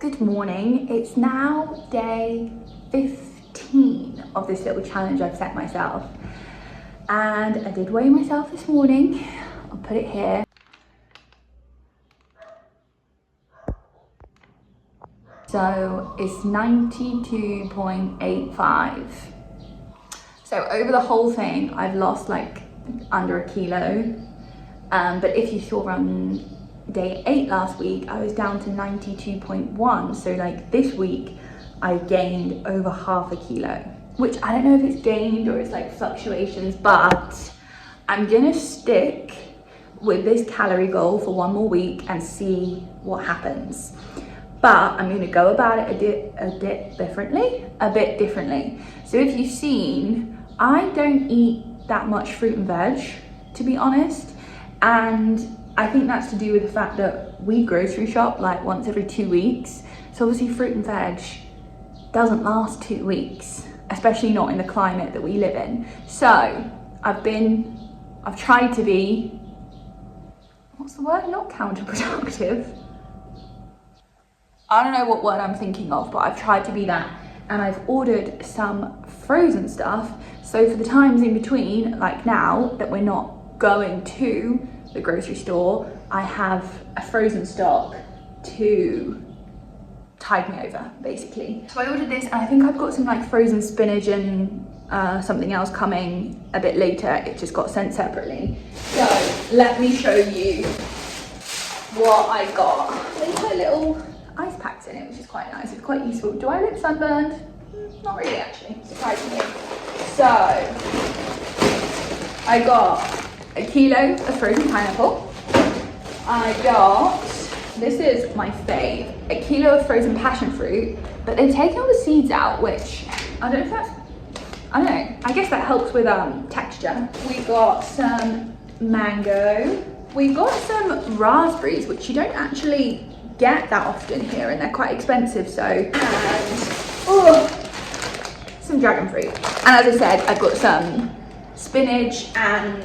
Good morning. It's now day 15 of this little challenge I've set myself. And I did weigh myself this morning. I'll put it here. So it's 92.85. So over the whole thing, I've lost like under a kilo. But if you saw on day 8 last week, I was down to 92.1. So like this week, I gained over half a kilo, which I don't know if it's gained or it's like fluctuations, but I'm gonna stick with this calorie goal for 1 more week and see what happens. But I'm gonna go about it a bit differently. So if you've seen, I don't eat that much fruit and veg, to be honest. And I think that's to do with the fact that we grocery shop like once every 2 weeks. So obviously fruit and veg doesn't last 2 weeks, especially not in the climate that we live in. So I've tried to be, what's the word? Not counterproductive. I don't know what word I'm thinking of, but I've tried to be that. And I've ordered some frozen stuff. So for the times in between, like now that we're not going to the grocery store, I have a frozen stock to tide me over, basically. So I ordered this, and I think I've got some like frozen spinach and something else coming a bit later. It just got sent separately. So let me show you what I got. They put little ice packs in it, which is quite nice. It's quite useful. Do I look sunburned? Not really, actually, surprisingly. So I got a kilo of frozen pineapple. I got, this is my fave, a kilo of frozen passion fruit, but they've taken all the seeds out, which I don't know if that's, I don't know, I guess that helps with texture. We got some mango. We got some raspberries, which you don't actually get that often here, and they're quite expensive, so, and some dragon fruit. And as I said, I've got some spinach and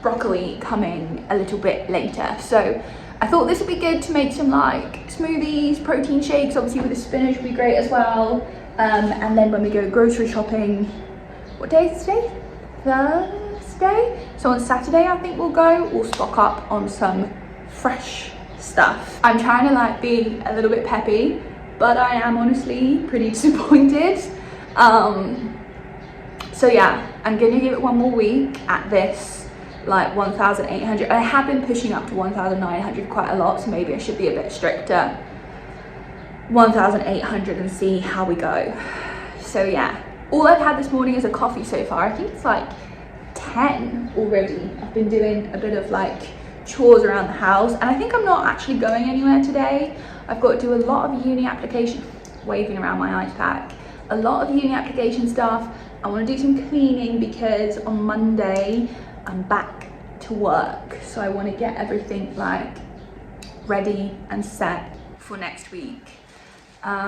broccoli coming a little bit later. So I thought this would be good to make some like smoothies, protein shakes. Obviously with the spinach would be great as well. And then when we go grocery shopping, what day is today? Thursday. So on Saturday, I think we'll stock up on some fresh stuff. I'm trying to like be a little bit peppy, but I am honestly pretty disappointed. So yeah, I'm gonna give it 1 more week at this like 1,800. I have been pushing up to 1,900 quite a lot, so maybe I should be a bit stricter. 1,800 and see how we go. So yeah, all I've had this morning is a coffee so far. I think it's like 10 already. I've been doing a bit of like chores around the house, and I think I'm not actually going anywhere today. I've got to do a lot of uni application, waving around my ice pack, a lot of uni application stuff. I want to do some cleaning because on Monday I'm back to work, so I want to get everything like ready and set for next week.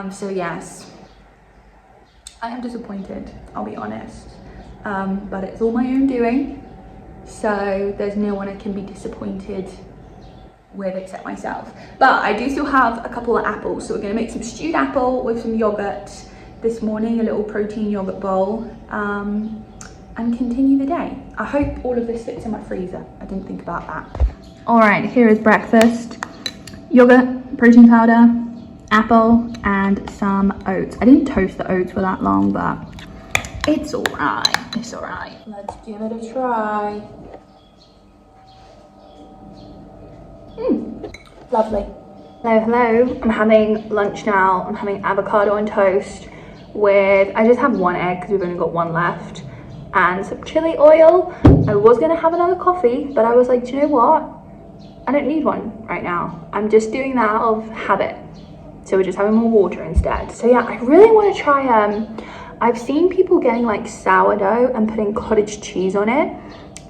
So yes, I am disappointed, I'll be honest, but it's all my own doing, so there's no one I can be disappointed with except myself. But I do still have a couple of apples, so we're going to make some stewed apple with some yogurt this morning, a little protein yogurt bowl, and continue the day. I hope all of this fits in my freezer. I didn't think about that. All right, here is breakfast. Yogurt, protein powder, apple, and some oats. I didn't toast the oats for that long, but it's all right. It's all right. Let's give it a try. Lovely. Hello. I'm having lunch now. I'm having avocado and toast with, I just have 1 egg because we've only got 1 left, and some chili oil. I was gonna have another coffee, but I was like, do you know what? I don't need one right now. I'm just doing that out of habit. So we're just having more water instead. So yeah, I really want to try, I've seen people getting like sourdough and putting cottage cheese on it,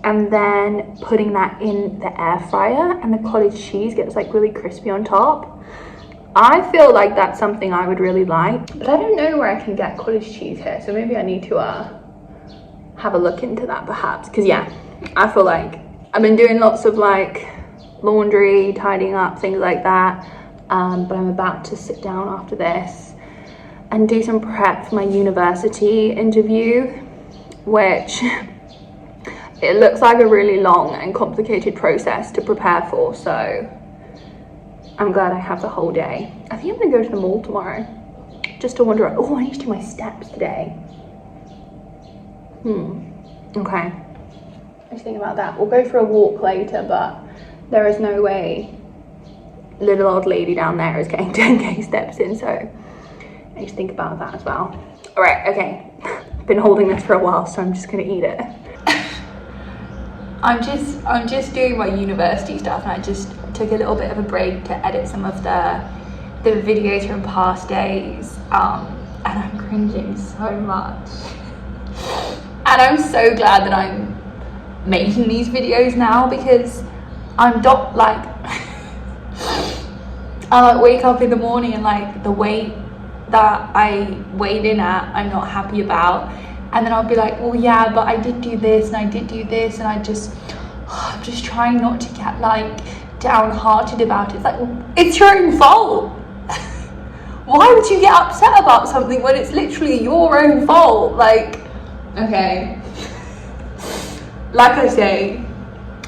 and then putting that in the air fryer, and the cottage cheese gets like really crispy on top. I feel like that's something I would really like, but I don't know where I can get cottage cheese here, so maybe I need to have a look into that perhaps, because yeah, I feel like I've been doing lots of like laundry, tidying up, things like that, but I'm about to sit down after this and do some prep for my university interview, which it looks like a really long and complicated process to prepare for, so I'm glad I have the whole day. I think I'm gonna go to the mall tomorrow just to wander. Oh, I need to do my steps today. Okay. I just think about that. We'll go for a walk later, but there is no way little old lady down there is getting 10k steps in, so I just think about that as well. All right, okay. Been holding this for a while, so I'm just gonna eat it. I'm just doing my university stuff, and I just took a little bit of a break to edit some of the videos from past days, and I'm cringing so much. And I'm so glad that I'm making these videos now, because I'm not like I like wake up in the morning and like the weight that I weighed in at I'm not happy about, and then I'll be like, well yeah, but I did do this and I did do this, and I'm just trying not to get like downhearted about it. It's like, it's your own fault. Why would you get upset about something when it's literally your own fault? Like, okay, like I say,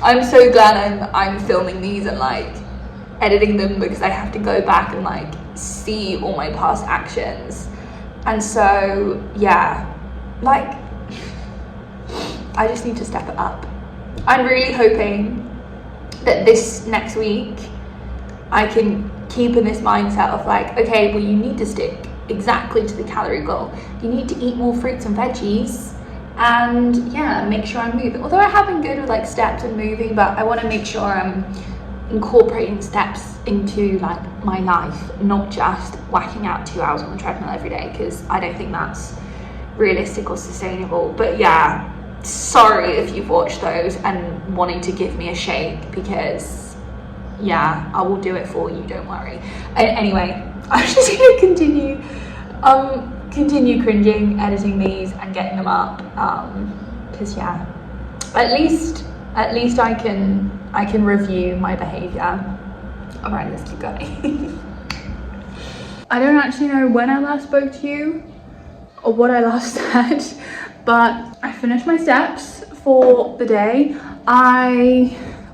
I'm so glad I'm filming these and like editing them, because I have to go back and like see all my past actions. And so yeah, like I just need to step it up. I'm really hoping that this next week I can keep in this mindset of like, okay, well, you need to stick exactly to the calorie goal. You need to eat more fruits and veggies, and yeah, make sure I'm moving. Although I have been good with like steps and moving, but I want to make sure I'm incorporating steps into like my life, not just whacking out 2 hours on the treadmill every day, because I don't think that's realistic or sustainable. But yeah, sorry if you've watched those and wanting to give me a shake, because yeah, I will do it for you, don't worry. Anyway, I'm just gonna continue cringing, editing these and getting them up, because yeah, at least I can review my behavior. All right, let's keep going. I don't actually know when I last spoke to you or what I last said, but I finished my steps for the day.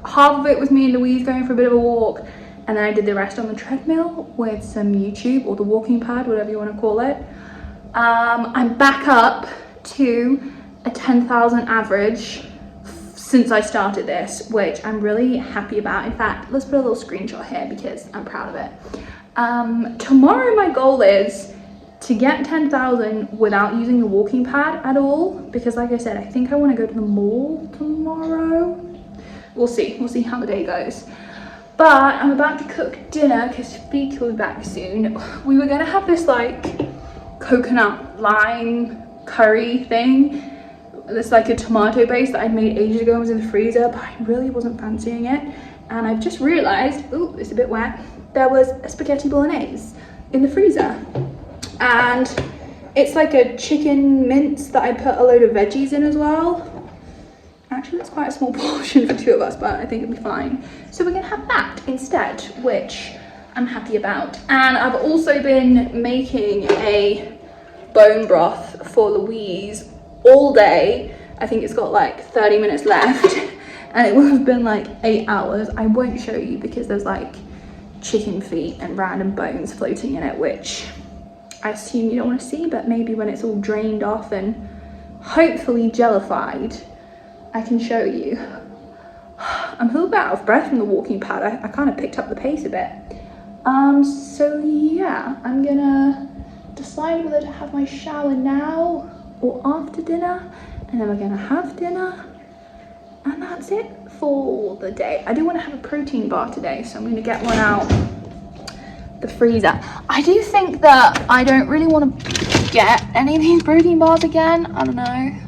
Half of it was me and Louise going for a bit of a walk, and then I did the rest on the treadmill with some YouTube, or the walking pad, whatever you want to call it. I'm back up to a 10,000 average since I started this, which I'm really happy about. In fact, let's put a little screenshot here because I'm proud of it. Tomorrow my goal is to get 10,000 without using the walking pad at all, because like I said, I think I want to go to the mall tomorrow. We'll see how the day goes. But I'm about to cook dinner because Feek will be back soon. We were gonna have this like coconut lime curry thing. It's like a tomato base that I made ages ago and was in the freezer, but I really wasn't fancying it. And I've just realized, ooh, it's a bit wet, there was a spaghetti bolognese in the freezer. And it's like a chicken mince that I put a load of veggies in as well. Actually, that's quite a small portion for two of us, but I think it'll be fine. So we're gonna have that instead, which I'm happy about. And I've also been making a bone broth for Louise all day. I think it's got like 30 minutes left, and it would have been like 8 hours. I won't show you because there's like chicken feet and random bones floating in it, which I assume you don't want to see, but maybe when it's all drained off and hopefully jellified, I can show you. I'm a little bit out of breath from the walking pad. I kind of picked up the pace a bit. So yeah, I'm gonna decide whether to have my shower now or after dinner, and then we're gonna have dinner, and that's it for the day. I do want to have a protein bar today, so I'm gonna get one out the freezer. I do think that I don't really want to get any of these protein bars again. I don't know.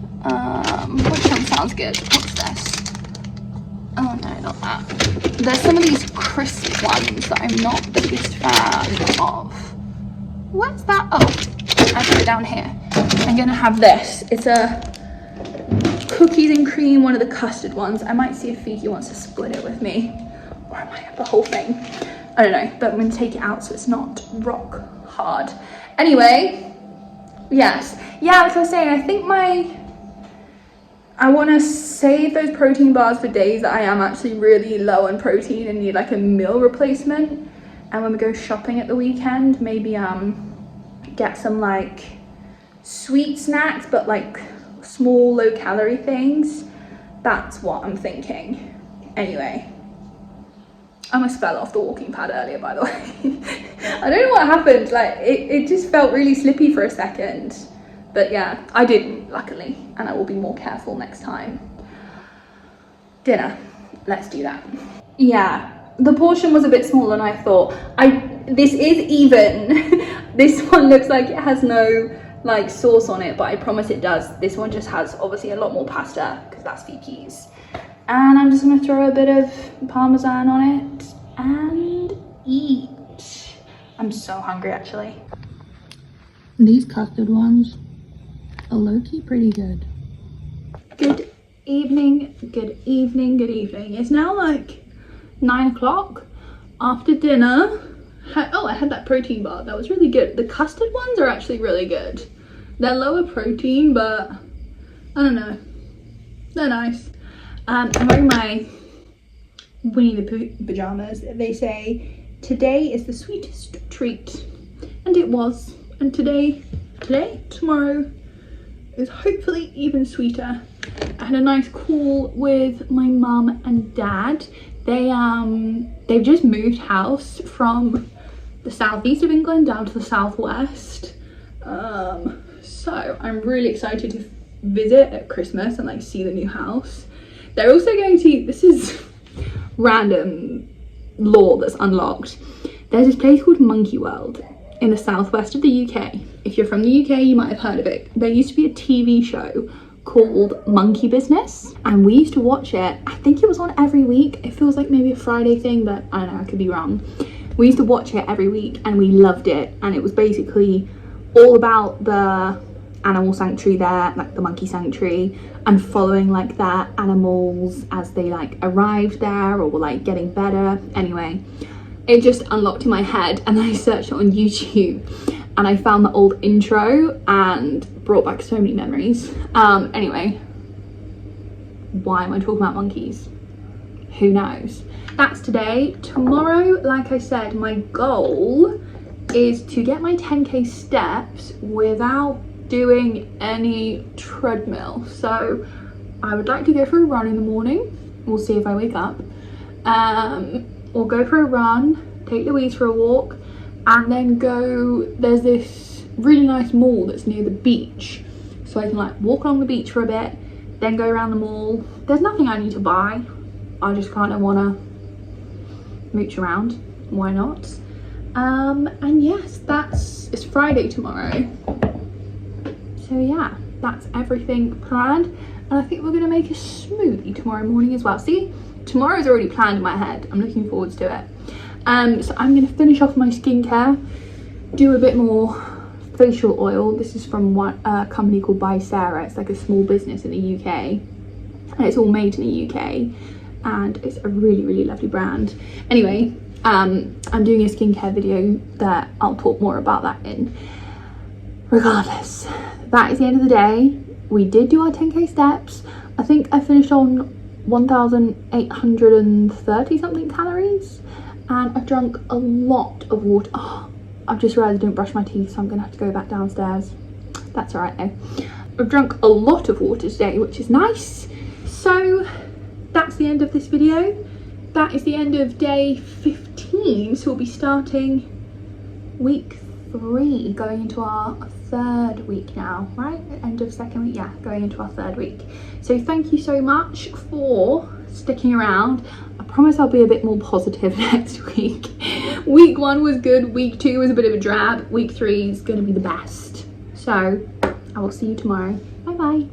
Which one sounds good? What's this? Oh no, not that. There's some of these crisp ones that I'm not the biggest fan of. What's that? Oh, I put it down here. I'm gonna have this. It's a cookies and cream, one of the custard ones. I might see if Fiki wants to split it with me, or I might have the whole thing. I don't know, but I'm going to take it out so it's not rock hard. Anyway, yes. Yeah, like I was saying, I think I want to save those protein bars for days that I am actually really low on protein and need like a meal replacement. And when we go shopping at the weekend, maybe get some like sweet snacks, but like small low calorie things. That's what I'm thinking. Anyway, I almost fell off the walking pad earlier, by the way. I don't know what happened, like it just felt really slippy for a second. But yeah, I didn't, luckily, and I will be more careful next time. Dinner, let's do that. Yeah, the portion was a bit smaller than I thought. This is even. This one looks like it has no like sauce on it, but I promise it does. This one just has obviously a lot more pasta because that's VPs. And I'm just gonna throw a bit of parmesan on it and eat. I'm so hungry actually. These custard ones are low-key pretty good. Good evening, good evening, good evening. It's now like 9 o'clock. After dinner, I had that protein bar. That was really good. The custard ones are actually really good. They're lower protein, but I don't know. They're nice. I'm wearing my Winnie the Pooh pajamas. They say, today is the sweetest treat. And it was. And tomorrow is hopefully even sweeter. I had a nice call with my mum and dad. They've just moved house from the southeast of England down to the southwest. So I'm really excited to visit at Christmas and like see the new house. They're also going to, this is random lore that's unlocked. There's this place called Monkey World in the southwest of the UK. If you're from the UK, you might have heard of it. There used to be a TV show called Monkey Business, and we used to watch it. I think it was on every week. It feels like maybe a Friday thing, but I don't know, I could be wrong. We used to watch it every week and we loved it. And it was basically all about the animal sanctuary there, like the monkey sanctuary, and following like their animals as they like arrived there or were like getting better. Anyway, it just unlocked in my head, and I searched it on YouTube and I found the old intro and brought back so many memories. Anyway, why am I talking about monkeys? Who knows? That's today. Tomorrow, like I said, my goal is to get my 10k steps without doing any treadmill. So I would like to go for a run in the morning. We'll see if I wake up. Or go for a run, take Louise for a walk, and then go, there's this really nice mall that's near the beach. So I can like walk along the beach for a bit, then go around the mall. There's nothing I need to buy. I just kind of want to mooch around. Why not? And yes, it's Friday tomorrow. So yeah, that's everything planned. And I think we're gonna make a smoothie tomorrow morning as well. See, tomorrow's already planned in my head. I'm looking forward to it. So I'm gonna finish off my skincare, do a bit more facial oil. This is from a company called By Sarah. It's like a small business in the UK, and it's all made in the UK, and it's a really, really lovely brand. Anyway, I'm doing a skincare video that I'll talk more about that in. Regardless, that is the end of the day. We did do our 10k steps. I think I finished on 1,830 something calories, and I've drunk a lot of water. Oh, I've just realized I didn't brush my teeth, so I'm gonna have to go back downstairs. That's all right though. I've drunk a lot of water today, which is nice. So that's the end of this video. That is the end of day 15. So we'll be starting week 3, going into our 3rd week now, right? End of 2nd week, yeah, going into our 3rd week. So thank you so much for sticking around. I promise I'll be a bit more positive next week. Week 1 was good, week 2 was a bit of a drab, week 3 is going to be the best. So I will see you tomorrow. Bye bye.